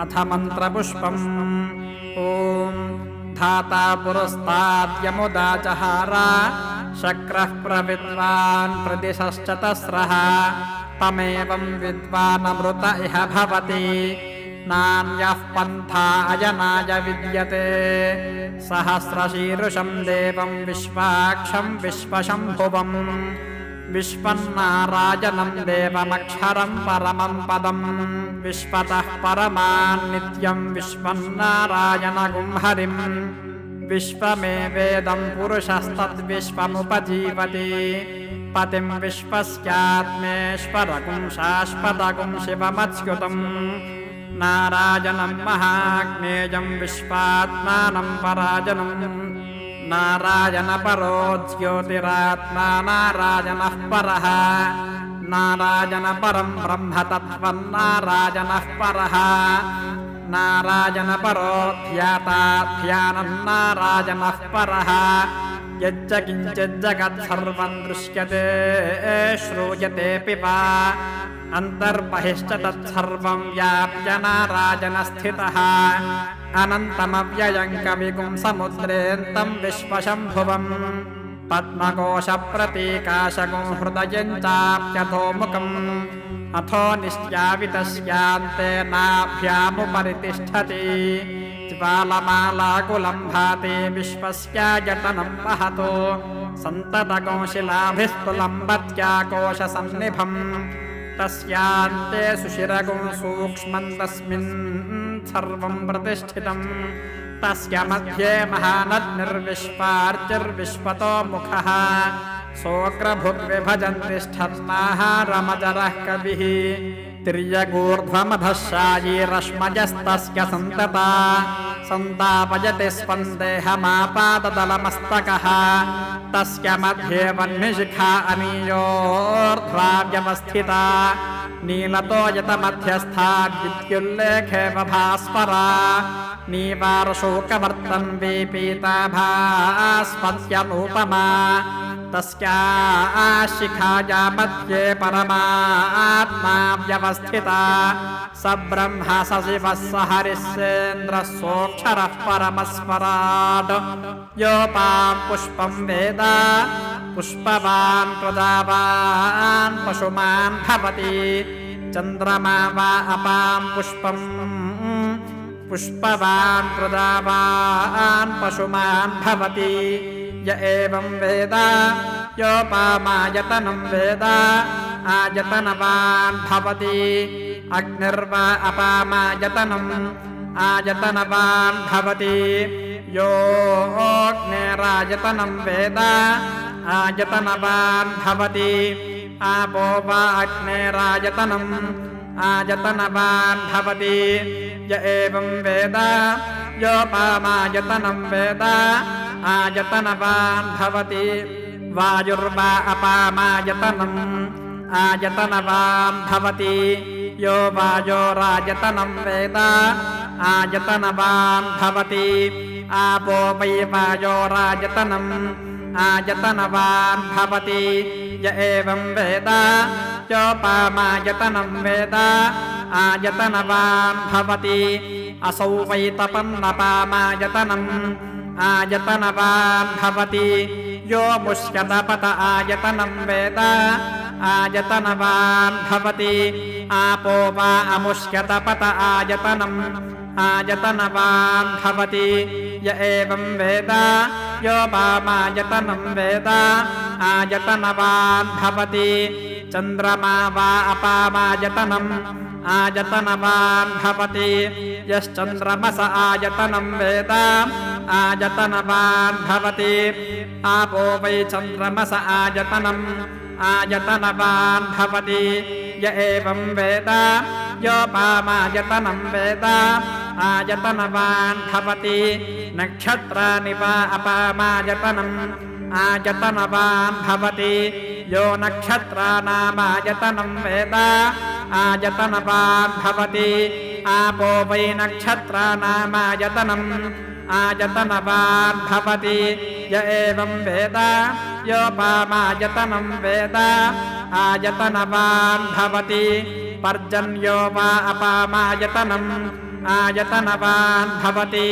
अथ मन्त्रपुष्पम् ॐ धाता पुरस्ताद्यमुदा चहार शक्रः प्रविद्वान् प्रदिशश्चतस्रः तमेवं विद्वानमृत इह भवति नान्यः पन्था अयनाय विद्यते सहस्रशीर्षं देवं विश्वाक्षं विश्वशम्भुवम् विश्वन्नारायणं देवमक्षरं परमं पदं विश्वतः परमान् नित्यं विश्वन्नारायणगुं हरिं विश्वमेवेदं पुरुषस्तद्विश्वमुपजीवति पतिं विश्वस्यात्मेश्वरगुं शाश्वतगुं शिवमच्युतं नारायणं महाज्ञेयं विश्वात्मानं परायणं नारायणपरो ज्योतिरात्मा नारायणः परः नारायणपरं ब्रह्म तत्त्वं नारायणः परः नारायणपरो ध्याता ध्यानं नारायणः परः यच्च किञ्चिज्जगत्सर्वं दृश्यते श्रूयतेऽपि वा अन्तर्बहिश्च तत्सर्वं व्याप्य नारायणस्थितः अनन्तमव्ययं कविगुं समुद्रेऽन्तं विश्वशम्भुवम् पद्मकोशप्रतीकाशगुं हृदयं चाप्यधोमुखम् अथो निश्चावितस्यान्ते नाभ्यामुपरि तिष्ठति ज्वालमालाकुलं भाति विश्वस्यायतनं महतो सन्ततकोशिलाभिस्तुलम्बत्याकोशसन्निभम् तस्यान्ते सुशिरगुं सूक्ष्मं तस्मिन् सर्वं प्रतिष्ठितम् तस्य मध्ये महानद्निर्विश्वार्चिर्विश्वतो मुखः सोऽग्रभुग्विभजन् तिष्ठन्नाहारमजरः कविः तिर्यगूर्ध्वमधशायी रश्मजस्तस्य सन्तता सन्तापयति स्पन्देहमापाददलमस्तकः तस्य मध्ये वह्निशिखा अनीयोर्ध्वा व्यवस्थिता नीलतो यतमध्यस्था विद्युल्लेखे भास्वरा नीवारशोकवर्तन् विपीताभास्पत्यनूपमा तस्या शिखाया मध्ये परमात्मा व्यवस्थिता स ब्रह्म स शिवः स हरिश्चेन्द्रः सोऽक्षरः परमस्वराट् योपां पुष्पं वेद पुष्पवान् प्रजावान् पशुमान् भवति चन्द्रमा वा अपां पुष्पं पुष्पवान् प्रजावान् पशुमान् भवति य एवं वेद योपामायतनं वेद आयतनवान् भवति अग्निर्वा अपामायतनम् आयतनवान् भवति योऽग्निरायतनं वेद आयतनवान् भवति आपो वा अग्निरायतनम् आयतनवान् भवति य एवं वेद योपामायतनं वेद आयतनवान् भवति वायुर्वा अपामायतनम् आयतनवान् भवति यो वायोरायतनं वेद आयतनवान् भवति आपो वै वायोरायतनम् आयतनवान् भवति य एवं वेद योपामायतनं वेद आयतनवान् भवति असौ वै तपन्नपामायतनम् आयतनवान् भवति यो मुष्यतपत आयतनं वेद आयतनवान् भवति आपो वा अमुष्यतपत आयतनम् आयतनवान् भवति य एवं वेद योपामायतनं वेद आयतनवान् भवति चन्द्रमा वा अपामायतनम् आयतनवान् भवति यश्चन्द्रमस आयतनं वेद आयतनवान् भवति आपो वै चन्द्रमस आयतनम् आयतनवान् भवति य एवं वेद योपामायतनं वेद आयतनवान् भवति नक्षत्राणि वा अपामायतनम् आयतनवान् भवति यो नक्षत्राणामायतनं वेद आयतनवान् भवति आपो वै नक्षत्राणामायतनम् आयतनवान् भवति य एवं वेद योपामायतनं वेद आयतनवान् भवति पर्जन्यो वा अपामायतनम् आयतनवान् भवति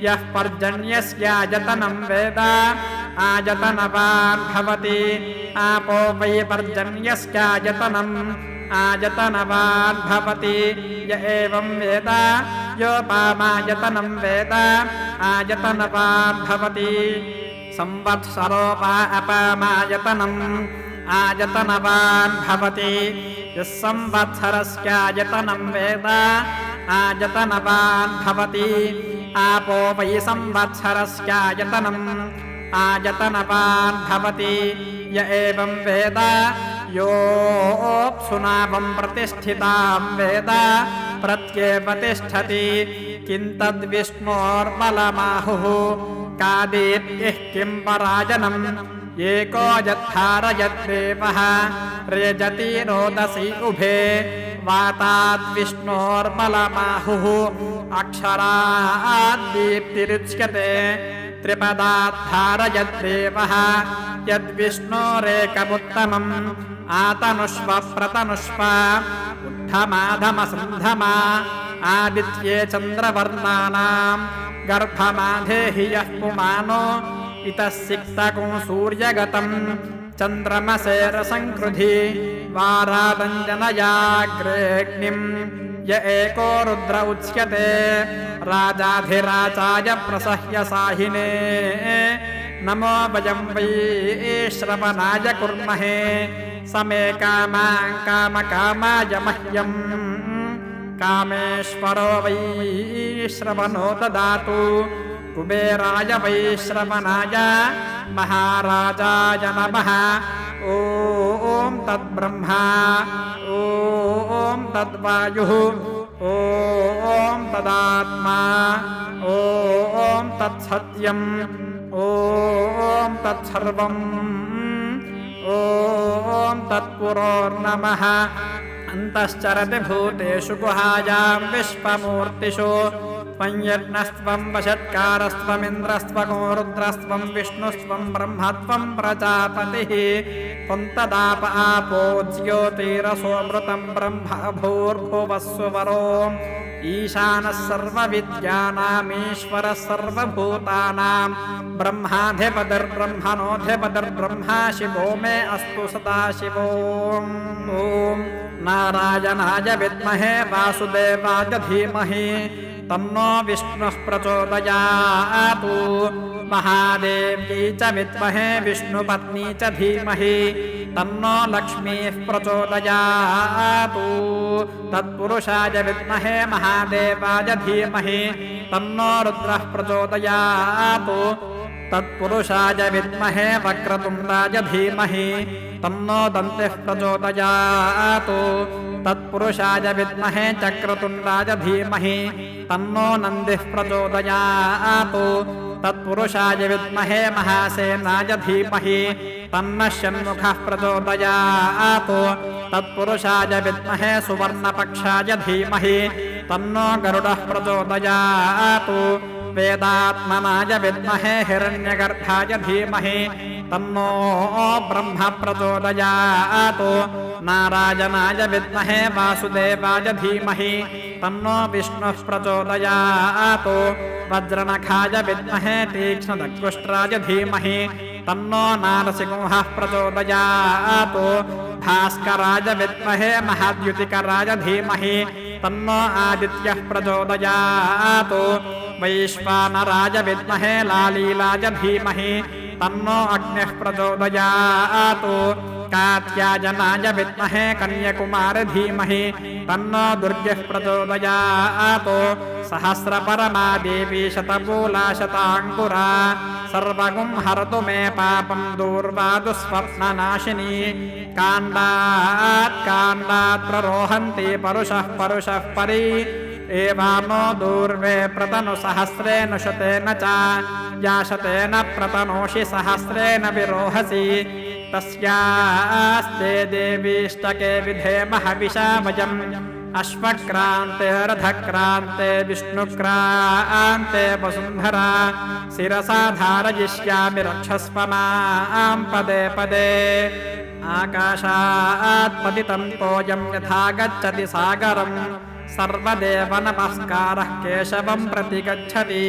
यः पर्जन्यस्यायतनं वेद आयतनवान् भवति आपो वै पर्जन्यस्यायतनम् आयतनवान् भवति य एवं वेद योपामायतनं वेद आयतनवान् भवति संवत्सरोपा अपामायतनम् आयतनवान् भवति यः संवत्सरस्यायतनं वेद आयतनवान् भवति आपो वै संवत्सरस्यायतनम् आयतनवान् भवति य एवं वेद योऽप्सुनावं प्रतिष्ठितां वेद प्रत्येव तिष्ठति किं तद्विष्णोर्बलमाहुः का दीप्तिः किं पराजनम् एको यद्धारयद्देवः रेजति रोदसी उभे वाताद्विष्णोर्बलमाहुः अक्षराद्दीप्तिरुच्यते त्रिपदाद्धारयद्देवः यद्विष्णोरेकमुत्तमम् आतनुष्व प्रतनुष्व उद्धमाधमसन्धमा आदित्ये चन्द्रवर्णानां गर्भमाधेहि यः पुमानो इतः सिक्तकुं सूर्यगतम् चन्द्रमसेरसङ्कृधि वारादञ्जनयाग्रेऽग्निम् य एको रुद्र उच्यते राजाधिराजाय प्रसह्य साहिने नमो वयं वै श्रवणाय कुर्महे समे कामां कामकामाय मह्यम् कामेश्वरो वै श्रवणो ददातु कुबेराय वै श्रवणाय महाराजाय नमः ॐ तद्ब्रह्मा ॐ तद्वायुः ॐ तदात्मा ॐ तत्सत्यम् ॐ तत्सर्वम् ॐ तत्पुरोर्नमः अन्तश्चरति भूतेषु गुहायां विश्वमूर्तिषु त्वं यज्ञस्त्वं वषट्कारस्त्वमिन्द्रस्त्वं रुद्रस्त्वं विष्णुस्त्वं ब्रह्मत्वं प्रजापतिः त्वं तदाप आपो ज्योतिरसोऽमृतं ब्रह्म भूर्भुवस्सुवरो ईशानः सर्वविद्यानामीश्वरः सर्वभूतानां ब्रह्माधिपतिर्ब्रह्मणोऽधिपतिर्ब्रह्मा शिवो मे अस्तु सदाशिवो ॐ नारायणाय विद्महे वासुदेवाय धीमहि तन्नो विष्णुः प्रचोदयातु महादेव्यै च विद्महे विष्णुपत्नी च धीमहि तन्नो लक्ष्मीः प्रचोदयातु तत्पुरुषाय विद्महे महादेवाय धीमहि तन्नो रुद्रः प्रचोदयातु तत्पुरुषाय विद्महे वक्रतुण्डाय धीमहि तन्नो दन्तिः प्रचोदयातु तत्पुरुषाय विद्महे चक्रतुण्डाय धीमहि तन्नो नन्दिः प्रचोदयातु तत्पुरुषाय विद्महे महासेनाय धीमहि तन्नः षण्मुखः प्रचोदयातु तत्पुरुषाय विद्महे सुवर्णपक्षाय धीमहि तन्नो गरुडः प्रचोदयातु वेदात्मनाय विद्महे हिरण्यगर्भाय धीमहि तन्नो ब्रह्म प्रचोदयातु नारायणाय विद्महे वासुदेवाय धीमहि तन्नो विष्णुः प्रचोदयातु वज्रनखाय विद्महे तीक्ष्णदग्गुष्ट्राय धीमहि तन्नो नारसिंहः प्रचोदयातु भास्कराय विद्महे महाद्युतिकराय धीमहि तन्नो आदित्यः प्रचोदयातु वैश्वानराय विद्महे लालीलाय धीमहि तन्नो अग्निः प्रचोदयातु कात्यायनाय विद्महे कन्याकुमार धीमहि तन्नो दुर्गः प्रचोदयातु सहस्रपरमा देवी शतमूला शताङ्कुरा सर्वगुं हरतु मे पापं दूर्वा दुःस्वप्ननाशिनी काण्डात् काण्डात् प्ररोहन्ति परुषः परुषः परि एवानो दूर्वे प्रतनु सहस्रेण शतेन च या शतेन प्रतनोषि सहस्रेण विरोहसि तस्यास्ते देवीष्टके विधेमः विशामयम् अश्वक्रान्ते रथक्रान्ते विष्णुक्रान्ते वसुन्धरा शिरसा धारयिष्यामि रक्षस्व मां पदे पदे आकाशात् पतितं तोयं यथा गच्छति सागरम् सर्वदेव नमस्कारः केशवं प्रति गच्छति।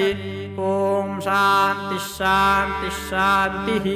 ॐ शान्तिः शान्तिः शान्तिः।